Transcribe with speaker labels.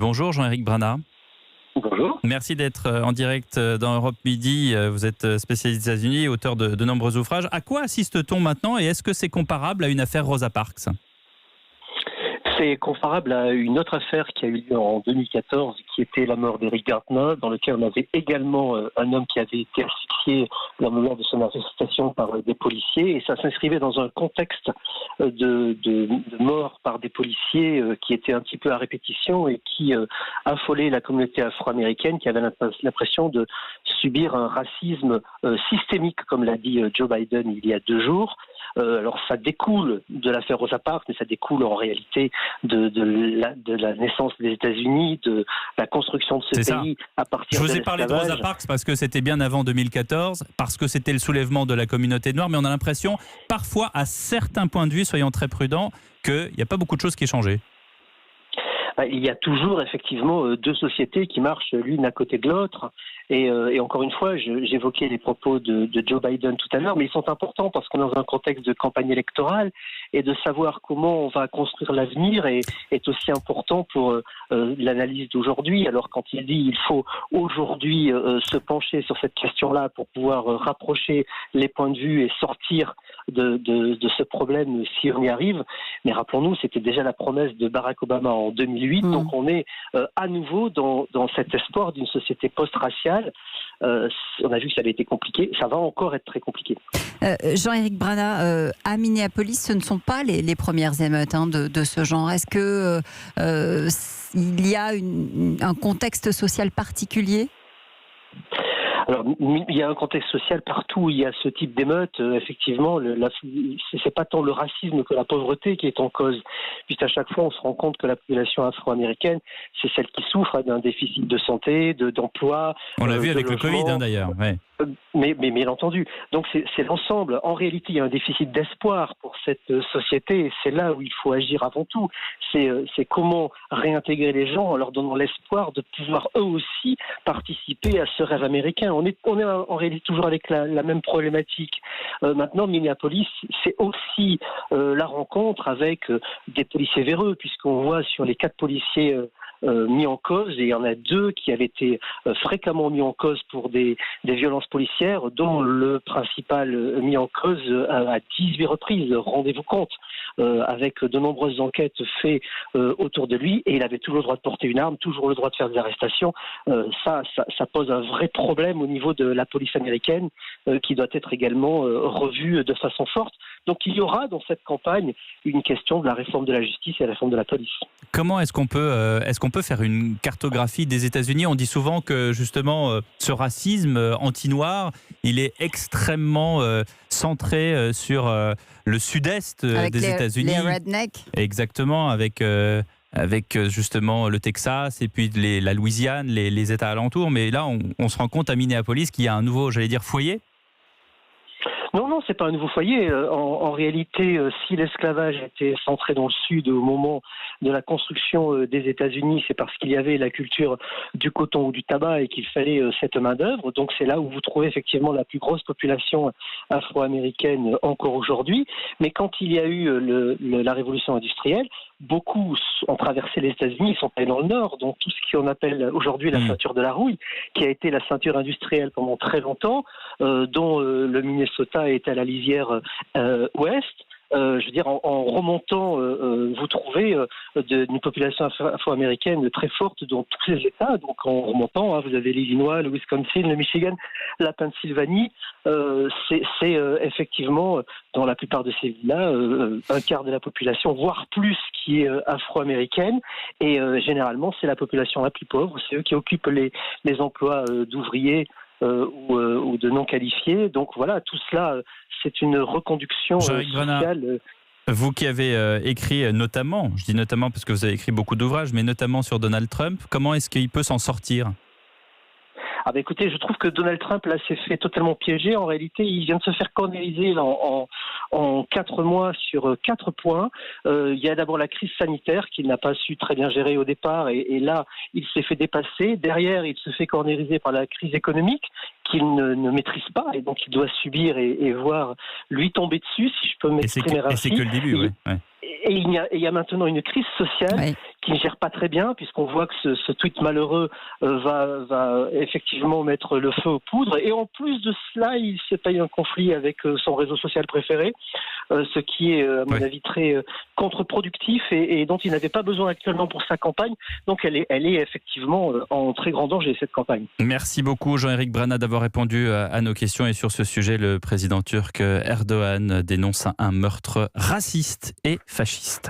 Speaker 1: Bonjour Jean-Éric Brana.
Speaker 2: Bonjour.
Speaker 1: Merci d'être en direct dans Europe Midi. Vous êtes spécialiste des États-Unis, auteur de nombreux ouvrages. À quoi assiste-t-on maintenant et est-ce que c'est comparable à une affaire Rosa Parks ?
Speaker 2: C'est comparable à une autre affaire qui a eu lieu en 2014, qui était la mort d'Eric Garner, dans lequel on avait également un homme qui avait été asphyxié lors de son arrestation par des policiers. Et ça s'inscrivait dans un contexte de mort par des policiers qui était un petit peu à répétition et qui affolait la communauté afro-américaine, qui avait l'impression de subir un racisme systémique, comme l'a dit Joe Biden il y a 2 jours. Alors ça découle de l'affaire Rosa Parks, mais ça découle en réalité de la naissance des États-Unis, de la construction de ce pays à partir de l'esclavage.
Speaker 1: Je vous ai parlé de Rosa Parks parce que c'était bien avant 2014, parce que c'était le soulèvement de la communauté noire, mais on a l'impression, parfois, à certains points de vue, soyons très prudents, qu'il n'y a pas beaucoup de choses qui ont changé.
Speaker 2: Il y a toujours effectivement 2 sociétés qui marchent l'une à côté de l'autre. Et encore une fois, j'évoquais les propos de Joe Biden tout à l'heure, mais ils sont importants parce qu'on est dans un contexte de campagne électorale et de savoir comment on va construire l'avenir est aussi important pour l'analyse d'aujourd'hui. Alors quand il dit il faut aujourd'hui se pencher sur cette question-là pour pouvoir rapprocher les points de vue et sortir de ce problème si on y arrive, mais rappelons-nous, c'était déjà la promesse de Barack Obama en 2008, donc on est à nouveau dans cet espoir d'une société post-raciale. On a vu que ça avait été compliqué, ça va encore être très compliqué.
Speaker 3: Jean-Éric Brana, à Minneapolis, ce ne sont pas les premières émeutes de ce genre. Est-ce que il y a un contexte social particulier ?
Speaker 2: Alors, il y a un contexte social partout où il y a ce type d'émeute. Effectivement, c'est pas tant le racisme que la pauvreté qui est en cause. Puisqu'à chaque fois, on se rend compte que la population afro-américaine, c'est celle qui souffre d'un déficit de santé, d'emploi.
Speaker 1: On l'a vu avec
Speaker 2: logement.
Speaker 1: le Covid, d'ailleurs. Ouais.
Speaker 2: Mais bien entendu. Donc c'est l'ensemble. En réalité, il y a un déficit d'espoir pour cette société. Et c'est là où il faut agir avant tout. C'est comment réintégrer les gens en leur donnant l'espoir de pouvoir eux aussi participer à ce rêve américain. On est en réalité toujours avec la même problématique. Maintenant, Minneapolis, c'est aussi la rencontre avec des policiers véreux, puisqu'on voit sur les 4 policiers mis en cause, et il y en a 2 qui avaient été fréquemment mis en cause pour des violences policières, dont le principal mis en cause à 18 reprises, rendez-vous compte, avec de nombreuses enquêtes faites autour de lui, et il avait toujours le droit de porter une arme, toujours le droit de faire des arrestations. Ça pose un vrai problème au niveau de la police américaine, qui doit être également revue de façon forte. Donc il y aura dans cette campagne une question de la réforme de la justice et la réforme de la police.
Speaker 1: Comment est-ce qu'on peut faire une cartographie des États-Unis ? On dit souvent que justement ce racisme anti-noir, il est extrêmement centré sur le sud-est des États-Unis.
Speaker 3: Les rednecks.
Speaker 1: Exactement, avec justement le Texas et puis la Louisiane, les États alentours. Mais là, on se rend compte à Minneapolis qu'il y a un nouveau, foyer.
Speaker 2: Non, c'est pas un nouveau foyer. En réalité, si l'esclavage était centré dans le Sud au moment de la construction des États-Unis, c'est parce qu'il y avait la culture du coton ou du tabac et qu'il fallait cette main-d'œuvre. Donc c'est là où vous trouvez effectivement la plus grosse population afro-américaine encore aujourd'hui. Mais quand il y a eu la révolution industrielle, beaucoup ont traversé les États-Unis, ils sont allés dans le Nord, donc tout ce qu'on appelle aujourd'hui la ceinture de la rouille, qui a été la ceinture industrielle pendant très longtemps, dont le Minnesota est à la lisière ouest. En remontant, vous trouvez une population afro-américaine très forte dans tous les États. Donc en remontant, vous avez l'Illinois, le Wisconsin, le Michigan, la Pennsylvanie. C'est effectivement, dans la plupart de ces villes-là, un quart de la population, voire plus, qui est afro-américaine. Et généralement, c'est la population la plus pauvre. C'est eux qui occupent les emplois d'ouvriers ou de non qualifiés. Donc voilà, tout cela, c'est une reconduction sociale.
Speaker 1: Vous qui avez écrit notamment, je dis notamment parce que vous avez écrit beaucoup d'ouvrages, mais notamment sur Donald Trump, comment est-ce qu'il peut s'en sortir ?
Speaker 2: Écoutez, je trouve que Donald Trump là s'est fait totalement piéger. En réalité, il vient de se faire cornériser en 4 mois sur 4 points. Il y a d'abord la crise sanitaire qu'il n'a pas su très bien gérer au départ, et là, il s'est fait dépasser. Derrière, il se fait cornériser par la crise économique qu'il ne maîtrise pas, et donc il doit subir et voir lui tomber dessus, si je peux m'exprimer ainsi.
Speaker 1: Et c'est que le début, oui.
Speaker 2: Et il y a maintenant une crise sociale qui ne gère pas très bien, puisqu'on voit que ce tweet malheureux va effectivement mettre le feu aux poudres. Et en plus de cela, il se paye un conflit avec son réseau social préféré, ce qui est, à mon avis, très contre-productif et dont il n'avait pas besoin actuellement pour sa campagne. Donc elle est effectivement en très grand danger, cette campagne.
Speaker 1: Merci beaucoup Jean-Éric Brana d'avoir répondu à nos questions. Et sur ce sujet, le président turc Erdogan dénonce un meurtre raciste et fasciste.